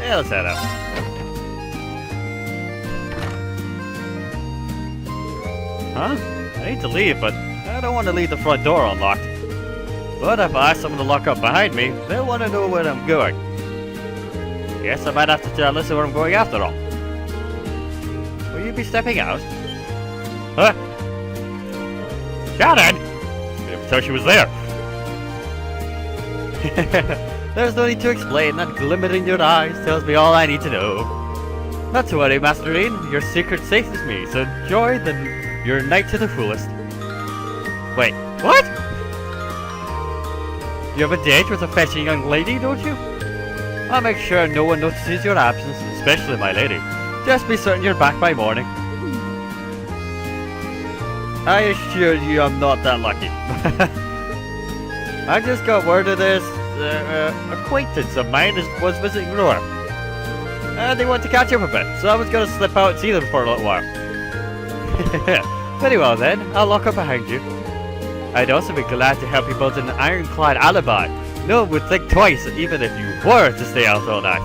Yeah, let's head out. Huh? I need to leave, but I don't want to leave the front door unlocked. But if I ask someone to lock up behind me, they'll want to know where I'm going. Guess I might have to tell Alyssa where I'm going after all. Will you be stepping out? Huh? Shannon! I never thought she was there. There's no need to explain. That glimmer in your eyes tells me all I need to know. Not to worry, Master Rean. Your secret's safe with me, so enjoy your night to the fullest. Wait, what? You have a date with a fetching young lady, don't you? I'll make sure no one notices your absence, especially my lady. Just be certain you're back by morning. I assure you I'm not that lucky. I just got word of this acquaintance of mine was visiting Roar. They want to catch up a bit, so I was going to slip out and see them for a little while. Very well then, I'll lock up behind you. I'd also be glad to help you build an ironclad alibi. No one would think twice, even if you were to stay out all night.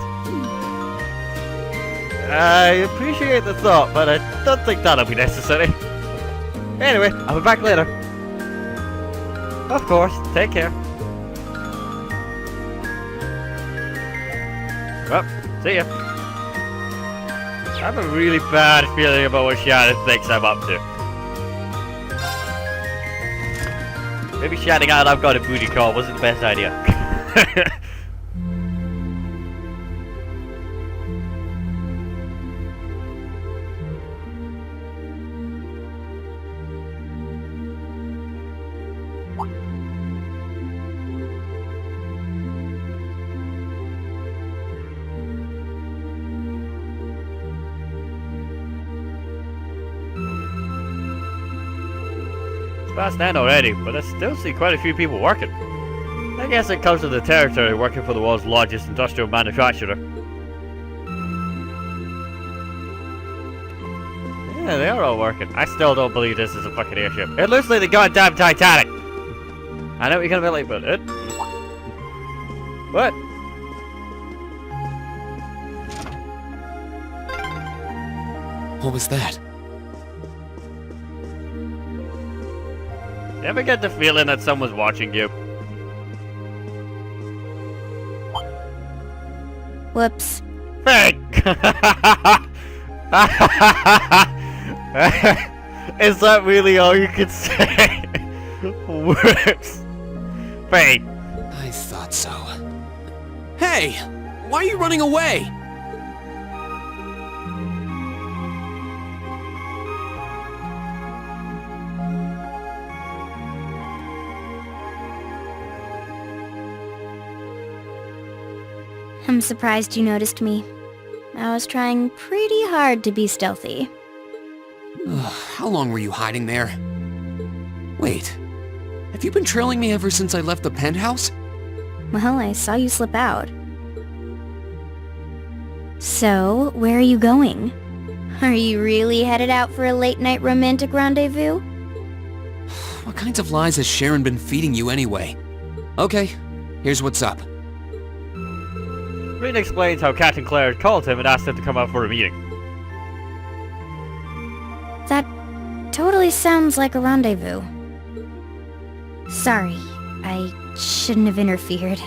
I appreciate the thought, but I don't think that'll be necessary. Anyway, I'll be back later. Of course, take care. Well, see ya. I have a really bad feeling about what Shannon thinks I'm up to. Maybe shouting out I've got a booty call wasn't the best idea. It's past 9 already, but I still see quite a few people working. I guess it comes with the territory working for the world's largest industrial manufacturer. Yeah, they are all working. I still don't believe this is a fucking airship. It looks like the goddamn Titanic! I know what you're gonna be like, but it... What? What was that? You ever get the feeling that someone's watching you? Whoops. Fake! Is that really all you could say? Works. Fake. I thought so. Hey! Why are you running away? I'm surprised you noticed me. I was trying pretty hard to be stealthy. How long were you hiding there? Wait, have you been trailing me ever since I left the penthouse? Well, I saw you slip out. So, where are you going? Are you really headed out for a late-night romantic rendezvous? What kinds of lies has Sharon been feeding you anyway? Okay, here's what's up. Rean explains how Captain Claire had called him and asked him to come out for a meeting. That totally sounds like a rendezvous. Sorry, I shouldn't have interfered.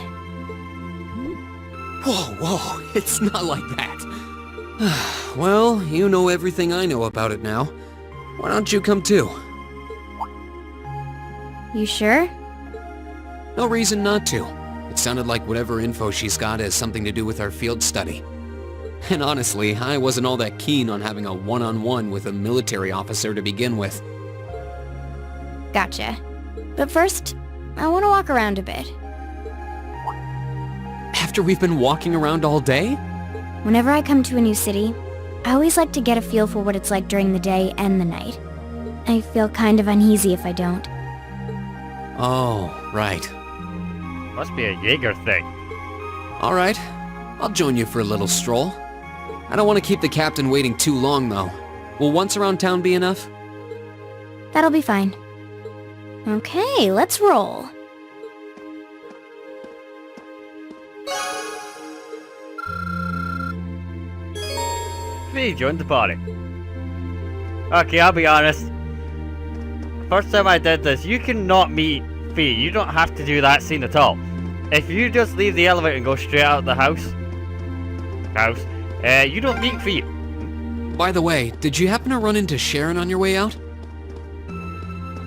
Whoa, it's not like that. Well, you know everything I know about it now. Why don't you come too? You sure? No reason not to. It sounded like whatever info she's got has something to do with our field study. And honestly, I wasn't all that keen on having a one-on-one with a military officer to begin with. Gotcha. But first, I want to walk around a bit. After we've been walking around all day? Whenever I come to a new city, I always like to get a feel for what it's like during the day and the night. I feel kind of uneasy if I don't. Oh, right. Must be a Jaeger thing. Alright, I'll join you for a little stroll. I don't want to keep the captain waiting too long, though. Will once around town be enough? That'll be fine. Okay, let's roll. Fee joined the party. Okay, I'll be honest. First time I did this, you cannot meet Fee. You don't have to do that scene at all. If you just leave the elevator and go straight out of the house, you don't meet Fee. By the way, did you happen to run into Sharon on your way out?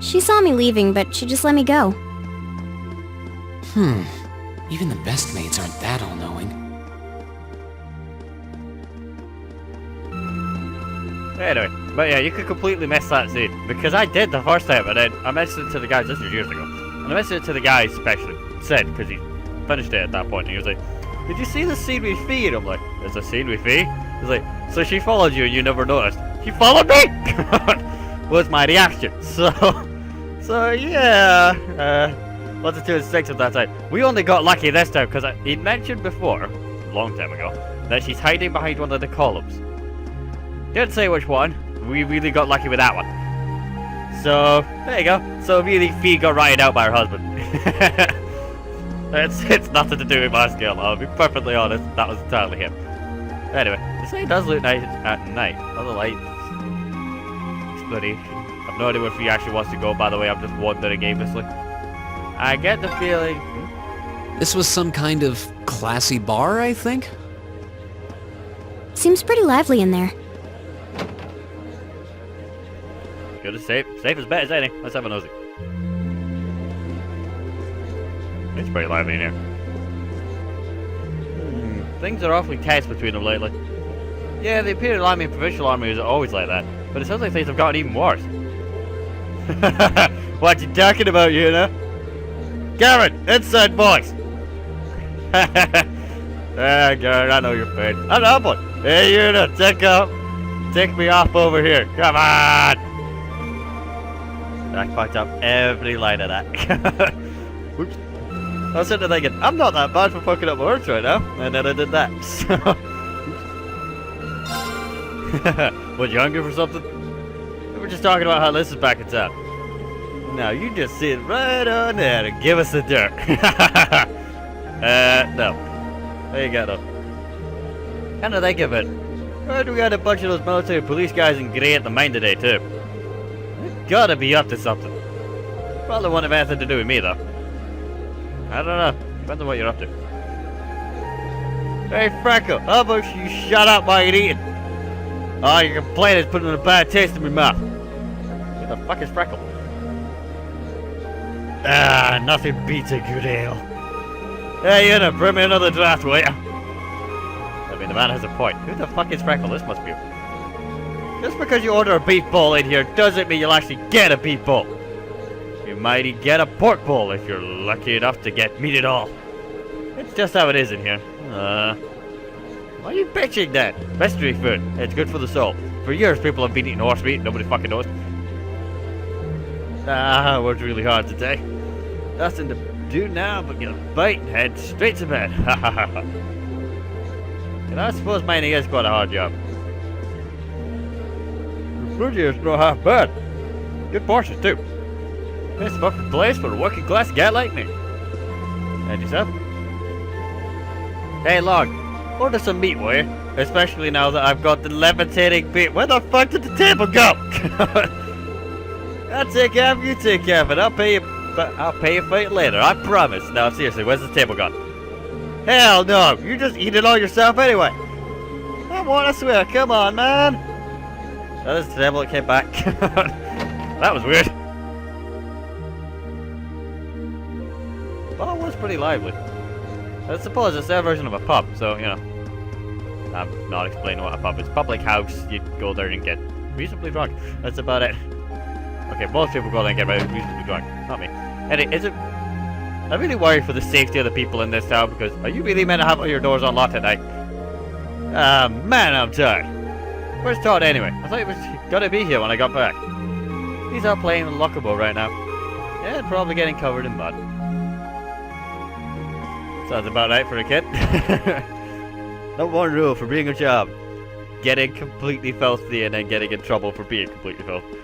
She saw me leaving, but she just let me go. Even the best maids aren't that all-knowing. Anyway, but yeah, you could completely miss that scene. Because I did the first time, and then I mentioned it to the guys, this was years ago. And I mentioned it to the guys especially, Sid, because he finished it at that point, and he was like, did you see the scene with Fee? And I'm like, there's a scene with Fee? He's like, so she followed you and you never noticed? She followed me! Was my reaction. So yeah, 1 to 2 and 6 at that time. We only got lucky this time, because he'd mentioned before, a long time ago, that she's hiding behind one of the columns. Didn't say which one. We really got lucky with that one. So, there you go. So really, Fee got ratted out by her husband. It's nothing to do with my skill, I'll be perfectly honest. That was entirely him. Anyway, this thing does look nice at night. Other lights. Exploration. I've no idea where Fee actually wants to go, by the way. I'm just wandering aimlessly. I get the feeling... This was some kind of classy bar, I think? Seems pretty lively in there. Good as safe. Safe as bet as any. Let's have a nosy. It's pretty lively in here. Things are awfully tense between them lately. Yeah, the Imperial Army and Provincial Army is always like that. But it sounds like things have gotten even worse. What you talking about, you know? Garrett, inside voice! Garrett, I know your pain. I'm up one. Hey, you know, take me off over here. Come on! I fucked up every line of that. Whoops. I was sitting there thinking, I'm not that bad for fucking up words right now. And then I did that. So. Was you hungry for something? We were just talking about how Liz is back in town. Now you just sit right on there and give us the dirt. No. There you go though. Kind of think of it. Where do we had a bunch of those military police guys in grey at the mine today too? They've gotta be up to something. Probably won't have anything to do with me though. I don't know. Depends on what you're up to. Hey Franco, how about you shut up while you're eating? Oh, your complaint is putting a bad taste in my mouth. Who the fuck is Freckle? Ah, nothing beats a good ale. Hey, you know, bring me another draft, will ya? I mean, the man has a point. Who the fuck is Freckle? This must be... Just because you order a beef bowl in here doesn't mean you'll actually get a beef bowl. You might get a pork bowl if you're lucky enough to get meat at all. It's just how it is in here. Why are you bitching then? Mystery food. It's good for the soul. For years people have been eating horse meat. Nobody fucking knows. I worked really hard today. Nothing to do now but get a bite and head straight to bed. And I suppose mining is quite a hard job. The food here is not half bad. Good portions too. It's a perfect place for a working class guy like me. And yourself? Hey Log, order some meat, will you? Especially now that I've got the levitating beat. Where the fuck did the table go? I'll take care of you, take care of it. I'll pay you for it later, I promise. No, seriously, where's the table gone? Hell no, you just eat it all yourself anyway. I want to swear, come on, man. That is the table that came back. That was weird. Well, it was pretty lively. I suppose it's their version of a pub, so, you know. I'm not explaining what a pub is. Public house, you go there and get reasonably drunk. That's about it. Okay, most people go there and get reasonably drunk. Not me. And is it... I'm really worried for the safety of the people in this town, because are you really meant to have all your doors unlocked at night? Ah, man, I'm tired. Where's Todd anyway? I thought he was gonna be here when I got back. He's out playing with Lockable right now. Yeah, probably getting covered in mud. Sounds about right for a kid. Not one rule for being a job. Getting completely filthy and then getting in trouble for being completely filthy.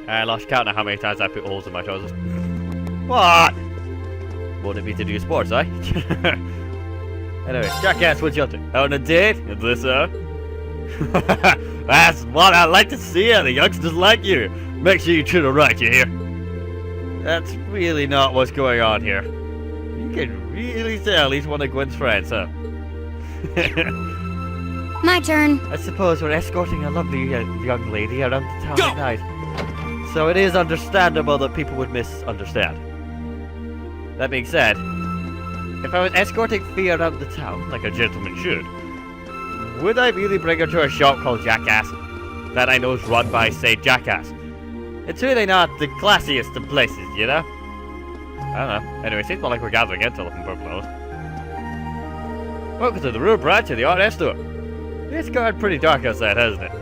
I lost count of how many times I put holes in my trousers. What? Wouldn't it be to do sports, eh? Anyway, jackass, what you up to? Out on a date? Is this That's what I like to see out of youngsters like you. Make sure you treat her right, you hear? That's really not what's going on here. You can really tell he's one of Gwen's friends, huh? My turn. I suppose we're escorting a lovely young lady around the town at night. So it is understandable that people would misunderstand. That being said, if I was escorting Fee around the town, like a gentleman should, would I really bring her to a shop called Jackass? That I know is run by, say, Jackass. It's really not the classiest of places, you know? I don't know. Anyway, seems more like we're gathering intel looking for clothes. Welcome to the real branch of the R&S store. It's gotten pretty dark outside, hasn't it?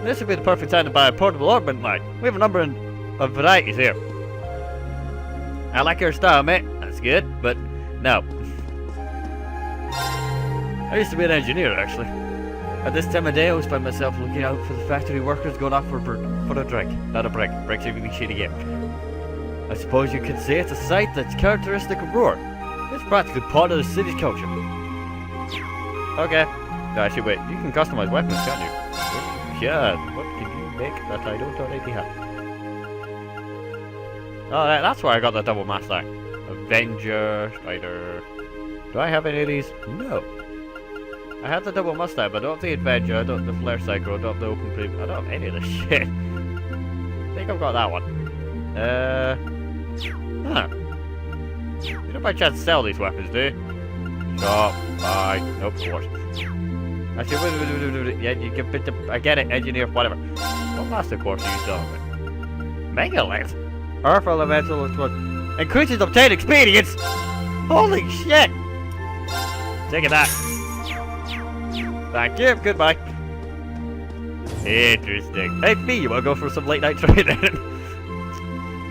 This would be the perfect time to buy a portable ornament light. We have a number of varieties here. I like your style, mate. That's good, but no. I used to be an engineer, actually. At this time of day, I always find myself looking out for the factory workers going off for a drink, not a break. Break's a really shitty game. I suppose you could say it's a sight that's characteristic of Roar. It's practically part of the city's culture. Okay. No, actually, wait. You can customize weapons, can't you? Yeah. What can you make that I don't already have? Oh, that's why I got the double master. Avenger, Spider. Do I have any of these? No. I have the double Mustang, but I don't have the Adventure, I don't have the Flare Cycle, I don't have the Open Preview, I don't have any of this shit. I think I've got that one. Huh. You don't by chance sell these weapons, do you? Shop, buy, nope, of course. Actually, wait, yeah, you can bit the, I get it, engineer, whatever. What master course are you selling? Megalith? Earth Elemental, which one? Increases obtained experience! Holy shit! Take that. Thank you, goodbye. Interesting. Hey, Fee, you wanna go for some late night training?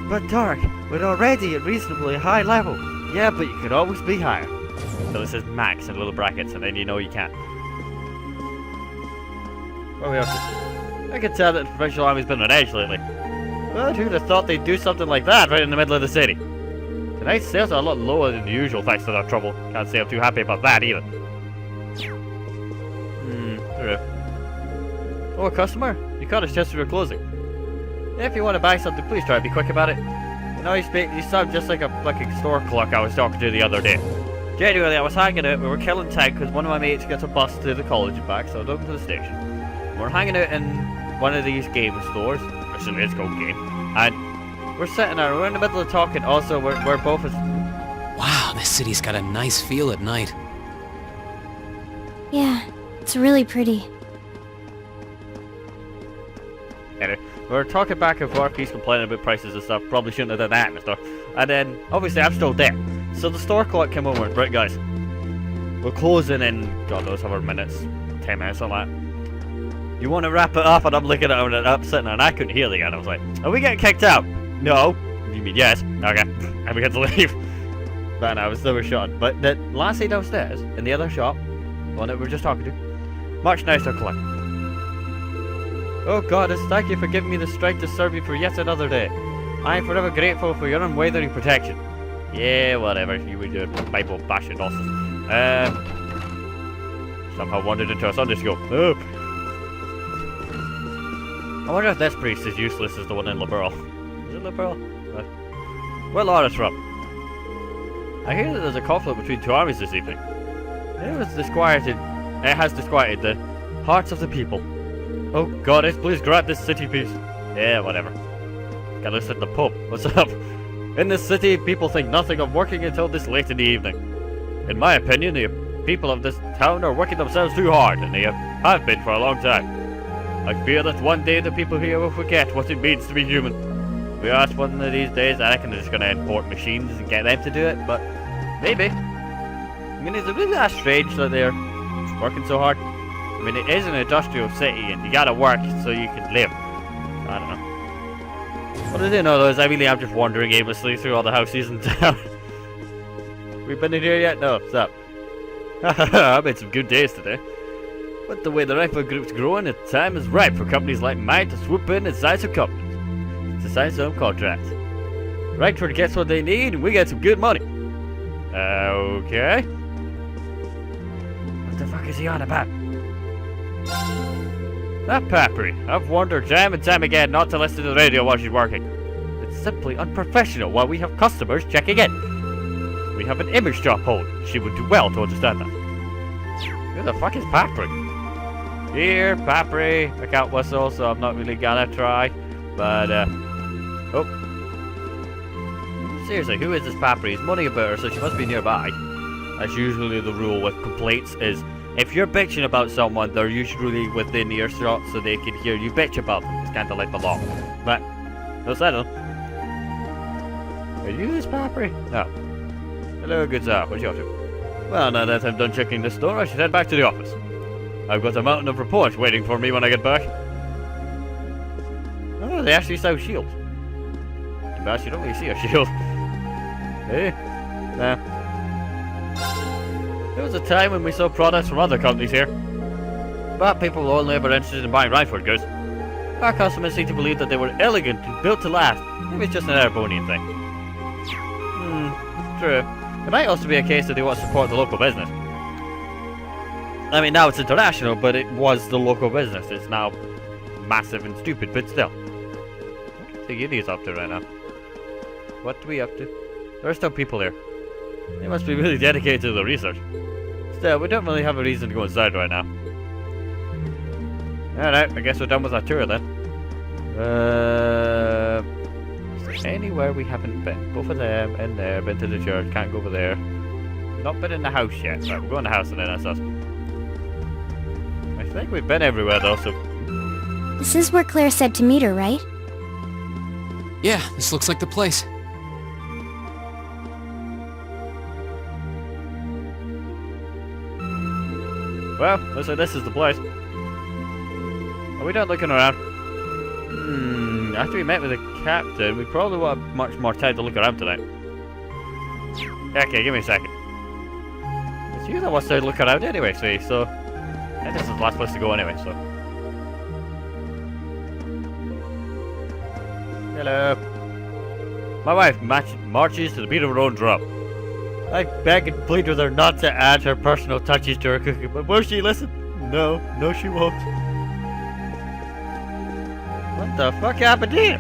But Dark, we're already at reasonably high level. Yeah, but you could always be higher. So it says max in little brackets, and then you know you can't. What are we up to? I can tell that the professional army's been on edge lately. Well, who'd have thought they'd do something like that right in the middle of the city? Tonight's sales are a lot lower than usual thanks to their trouble. Can't say I'm too happy about that either. Oh, a customer? You caught us just as we were closing. If you want to buy something, please try to be quick about it. You know, you sound just like a store clerk I was talking to the other day. Genuinely, I was hanging out, we were killing time because one of my mates gets a bus to the college and back, so I drove to the station. We're hanging out in one of these game stores, or some it's called game, and we're sitting there, we're in the middle of talking, also we're both as... Wow, this city's got a nice feel at night. Yeah, it's really pretty. Anyway, we're talking back and forth, he's complaining about prices and stuff, probably shouldn't have done that and stuff. And then, obviously I'm still there. So the store clerk came over and, right guys, we're closing in, God knows, however minutes, 10 minutes or that. You want to wrap it up? And I'm looking at him and I'm sitting there and I couldn't hear the guy and I was like, are we getting kicked out? No. You mean yes? Okay. And we had to leave. But no, they were shut. But the lassie downstairs, in the other shop, one that we were just talking to, much nicer clerk. Oh goddess, thank you for giving me the strength to serve you for yet another day. I am forever grateful for your unwavering protection. Yeah, whatever, you were doing Bible bashing nonsense. Somehow wandered into a Sunday school. Oh. I wonder if this priest is useless as the one in Liberal. Is it Liberal? Where Laura's from? I hear that there's a conflict between two armies this evening. It has disquieted the hearts of the people. Oh goddess, please grant this city peace. Yeah, whatever. Gotta listen to the Pope. What's up? In this city, people think nothing of working until this late in the evening. In my opinion, the people of this town are working themselves too hard, and they have been for a long time. I fear that one day the people here will forget what it means to be human. We asked one of these days, I reckon they're just gonna import machines and get them to do it, but maybe. I mean, is it really that strange that they're working so hard? I mean, it is an industrial city, and you gotta work so you can live. I don't know. What I do know though is I really am just wandering aimlessly through all the houses in town. We've been in here yet? No, what's up? I made some good days today. But the way the rifle group's growing, the time is right for companies like mine to swoop in and sign some companies. To sign some contracts. Right for gets what they need, and we get some good money. Okay. fuck is he on about? That Papri. I've warned her time and time again not to listen to the radio while she's working. It's simply unprofessional while we have customers checking in. We have an image to uphold. She would do well to understand that. Who the fuck is Papri? Here, Papri. I can't whistle, so I'm not really gonna try. But, oh. Seriously, who is this Papri? He's moaning about her, so she must be nearby. That's usually the rule with complaints is, if you're bitching about someone, they're usually within earshot so they can hear you bitch about them. It's kind of like the law. But, no settle. Are you this Papri? No. Hello, good sir. What are you up to? Well, now that I'm done checking this store, I should head back to the office. I've got a mountain of reports waiting for me when I get back. Oh, they actually sell shields. Too bad you don't really see a shield. Hey? Nah. There was a time when we saw products from other companies here. But people were only ever interested in buying Riford goods. Our customers seem to believe that they were elegant and built to last. Maybe it's just an Airbornian thing. True. It might also be a case that they want to support the local business. I mean, now it's international, but it was the local business. It's now massive and stupid, but still. What do you think Indy's up to right now? What are we up to? There are still people here. They must be really dedicated to the research. Still, we don't really have a reason to go inside right now. Alright, I guess we're done with our tour then. Is there anywhere we haven't been? Both of them, in there, been to the church, can't go over there. Not been in the house yet. Right, we'll go in the house and then that's us. I think we've been everywhere though, so... This is where Claire said to meet her, right? Yeah, this looks like the place. Well, looks like this is the place. Are we done looking around? After we met with the captain, we probably will have much more time to look around tonight. Okay, give me a second. It's you that wants to look around anyway, see, so... I think this is the last place to go anyway, so... Hello. My wife marches to the beat of her own drum. I beg and plead with her not to add her personal touches to her cooking, but will she listen? No, she won't. What the fuck happened here?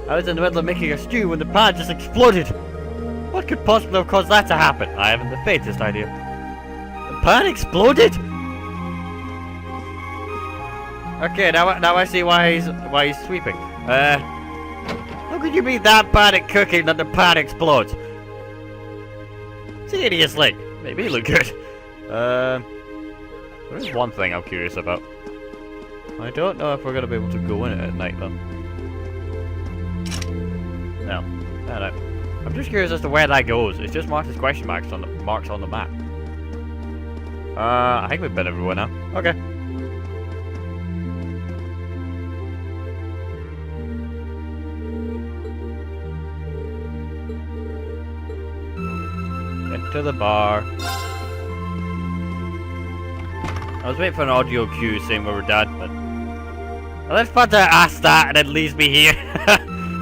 I was in the middle of making a stew when the pan just exploded. What could possibly have caused that to happen? I haven't the faintest idea. The pan exploded? Okay, now I see why he's sweeping. How could you be that bad at cooking that the pan explodes? Seriously, maybe look good. There is one thing I'm curious about. I don't know if we're gonna be able to go in it at night though. No, I don't know. I'm just curious as to where that goes. It's just marked as question marks on the map. I think we've been everywhere now. Okay. To the bar. I was waiting for an audio cue saying where we're done, but let's put to ask that and it leaves me here.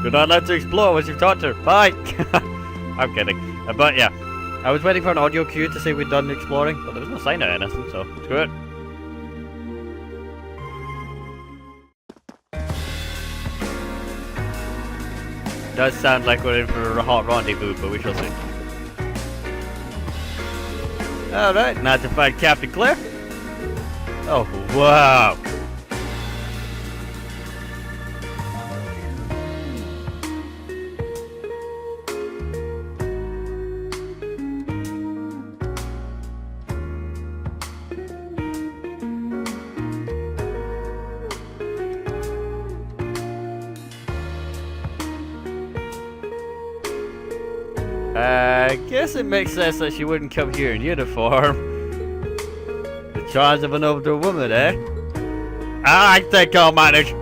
You're not allowed to explore once you've talked to her. Bye. I'm kidding. But yeah, I was waiting for an audio cue to say we'd done exploring, but there was no sign of anything, so screw it. Does sound like we're in for a hot rendezvous, but we shall see. Alright, now to find Captain Claire. Oh, wow. I guess it makes sense that she wouldn't come here in uniform. The charge of an older woman, eh? I think I'll manage.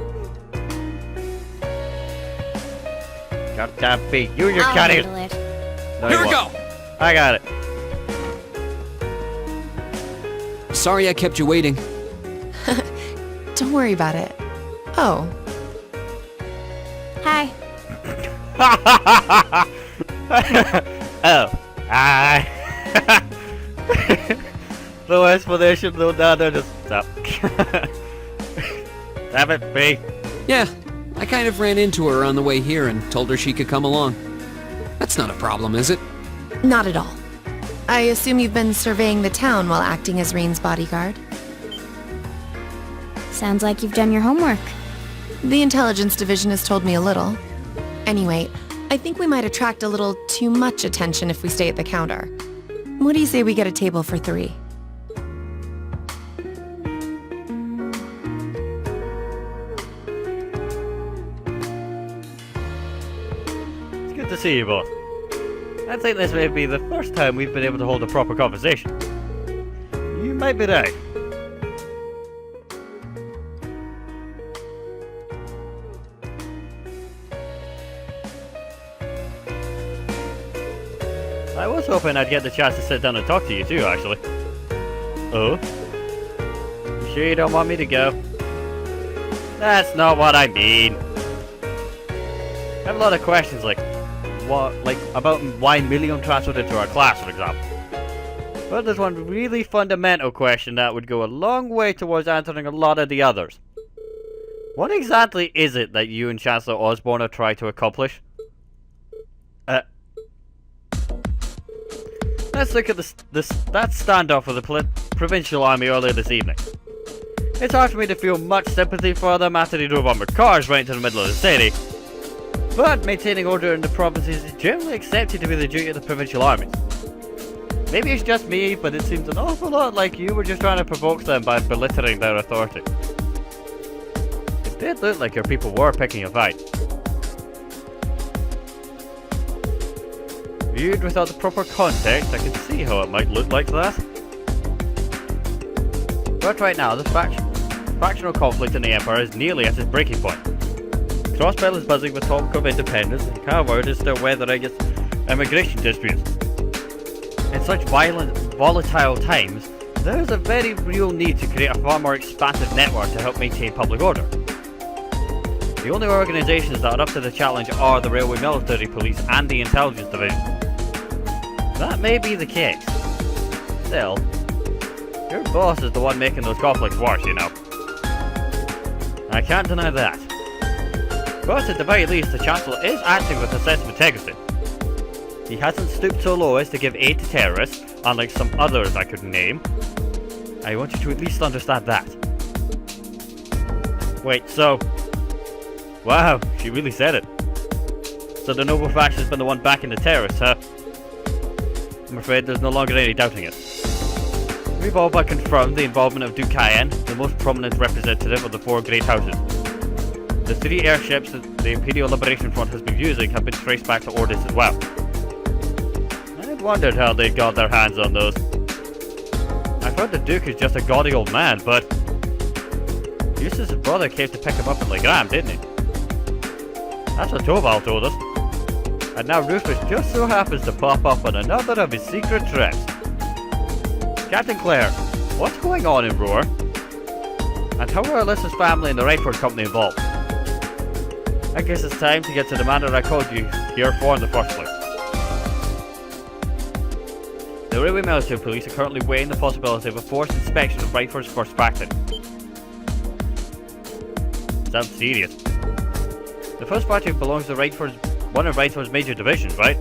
Got that feet. You and your cat handle it. No, Here we go! I got it. Sorry I kept you waiting. Don't worry about it. Oh. Hi. Oh, No explanation, no nada, just stop. Damn it, B. Yeah, I kind of ran into her on the way here and told her she could come along. That's not a problem, is it? Not at all. I assume you've been surveying the town while acting as Rean's bodyguard? Sounds like you've done your homework. The intelligence division has told me a little. Anyway, I think we might attract a little too much attention if we stay at the counter. What do you say we get a table for 3? It's good to see you both. I think this may be the first time we've been able to hold a proper conversation. You might be right. I was hoping I'd get the chance to sit down and talk to you too, actually. Oh? You sure you don't want me to go? That's not what I mean. I have a lot of questions like about why Million transferred into our class, for example. But there's one really fundamental question that would go a long way towards answering a lot of the others. What exactly is it that you and Chancellor Osborne are trying to accomplish? Let's look at that standoff with the provincial army earlier this evening. It's hard for me to feel much sympathy for them after they drove armored cars right into the middle of the city. But maintaining order in the provinces is generally accepted to be the duty of the provincial armies. Maybe it's just me, but it seems an awful lot like you were just trying to provoke them by belittling their authority. It did look like your people were picking a fight. Viewed without the proper context, I can see how it might look like that. But right now, the factional conflict in the Empire is nearly at its breaking point. Crossbell is buzzing with talk of independence, and Coward is still weathering its immigration disputes. In such volatile times, there is a very real need to create a far more expansive network to help maintain public order. The only organizations that are up to the challenge are the Railway Military Police and the Intelligence Division. That may be the case. Still, your boss is the one making those conflicts worse, you know. I can't deny that. But at the very least, the Chancellor is acting with a sense of integrity. He hasn't stooped so low as to give aid to terrorists, unlike some others I could name. I want you to at least understand that. Wait, so... Wow, she really said it. So the noble faction's been the one backing the terrorists, huh? I'm afraid there's no longer any doubting it. We've all but confirmed the involvement of Duke Cayenne, the most prominent representative of the 4 great houses. The 3 airships that the Imperial Liberation Front has been using have been traced back to Ordis as well. I'd wondered how they got their hands on those. I've heard the Duke is just a gaudy old man, but... Eustace's brother came to pick him up in Legram, didn't he? That's what Toval told us. And now Rufus just so happens to pop up on another of his secret trips. Captain Clare, what's going on in Roar? And how are Alyssa's family and the Rayford Company involved? I guess it's time to get to the matter I called you here for in the first place. The Railway Military Police are currently weighing the possibility of a forced inspection of Rayford's first factory. Sounds serious. The first factory belongs to one of Rayford's major divisions, right?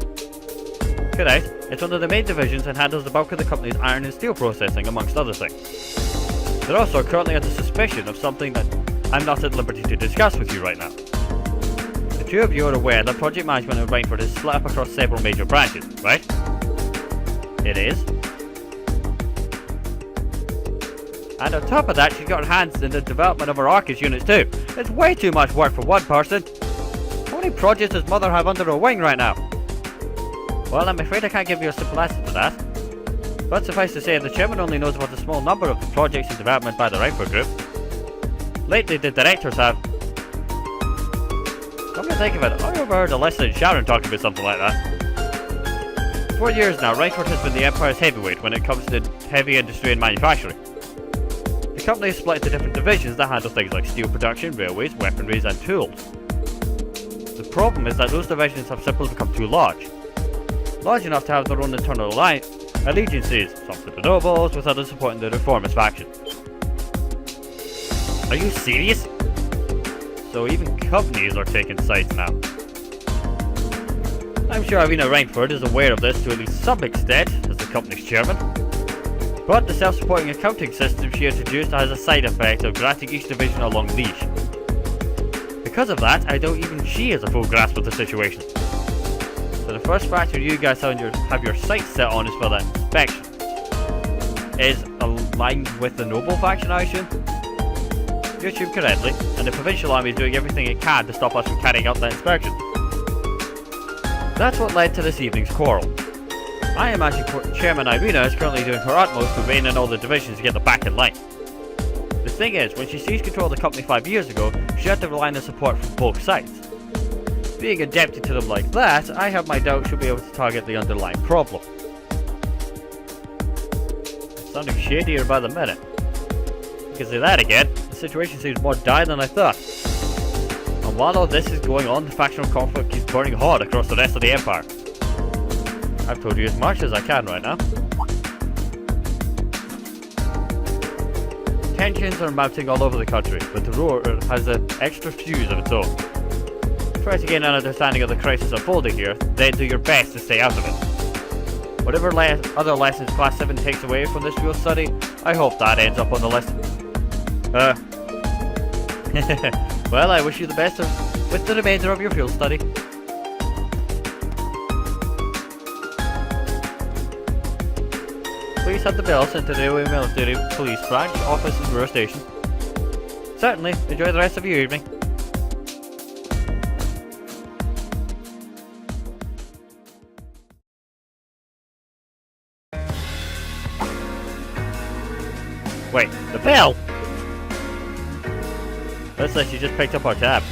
Correct. It's one of the main divisions and handles the bulk of the company's iron and steel processing, amongst other things. They're also currently under suspicion of something that I'm not at liberty to discuss with you right now. The two of you are aware that project management at Rayford is split up across several major branches, right? It is. And on top of that, she's got her hands in the development of her ARCUS units too. It's way too much work for one person. How many projects does Mother have under her wing right now? Well, I'm afraid I can't give you a simple answer to that. But suffice to say, the chairman only knows about a small number of the projects in development by the Rayford Group. Lately, the directors have... Come to think of it, I overheard Alyssa and Sharon talking about something like that. For years now, Rayford has been the Empire's heavyweight when it comes to heavy industry and manufacturing. The company is split into different divisions that handle things like steel production, railways, weaponries, and tools. The problem is that those divisions have simply become too large. Large enough to have their own internal allegiances, some to the nobles, with others supporting the reformist faction. Are you serious? So even companies are taking sides now. I'm sure Irina Rainford is aware of this to at least some extent, as the company's chairman. But the self-supporting accounting system she introduced has a side effect of granting each division a long leash. Because of that, I doubt even she has a full grasp of the situation. So the first factor you guys have your sights set on is for that inspection. Is aligned with the noble faction, I assume? You assume correctly, and the provincial army is doing everything it can to stop us from carrying out that inspection. That's what led to this evening's quarrel. I imagine Chairman Irina is currently doing her utmost to rein in all the divisions to get them back in line. The thing is, when she seized control of the company 5 years ago, she had to rely on the support from both sides. Being adapted to them like that, I have my doubts she'll be able to target the underlying problem. It's sounding shadier by the minute. You can say that again, the situation seems more dire than I thought. And while all this is going on, the factional conflict keeps burning hot across the rest of the Empire. I've told you as much as I can right now. Tensions are mounting all over the country, but the Roar has an extra fuse of its own. Try to gain an understanding of the crisis unfolding here, then do your best to stay out of it. Whatever other lessons Class 7 takes away from this field study, I hope that ends up on the list. Well, I wish you the best with the remainder of your field study. Please have the bell sent to the Railway Military Police Branch, Office and Ruhr Station. Certainly, enjoy the rest of your evening. Wait, the bell! Looks like she just picked up our tab.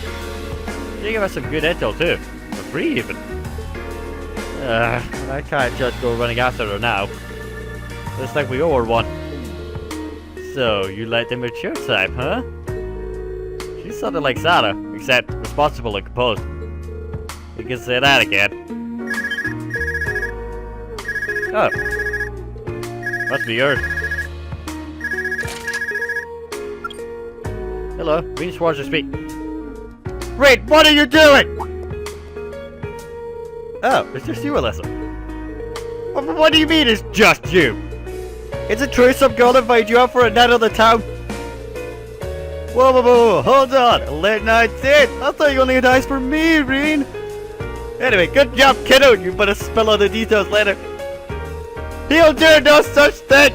She gave us some good intel too, for free even. I can't just go running after her now. Looks like we owe her one. So, you like the mature type, huh? She's something like Sarah, except responsible and composed. We can say that again. Oh. Must be yours. Hello, Rean Schwarzer speak. Rean, what are you doing? Oh, it's just you, Alyssa. What do you mean it's just you? Is it true some girl invited you out for a night on the town? Whoa, hold on. A late night date? I thought you only had eyes for me, Rean. Anyway, good job, kiddo. You better spill all the details later. He'll do no such thing.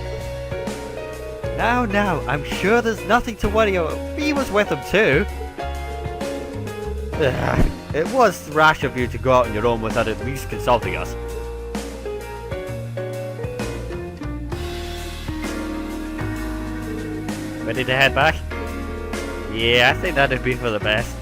Now, I'm sure there's nothing to worry about. He was with him too. It was rash of you to go out on your own without at least consulting us. Ready to head back? Yeah, I think that'd be for the best.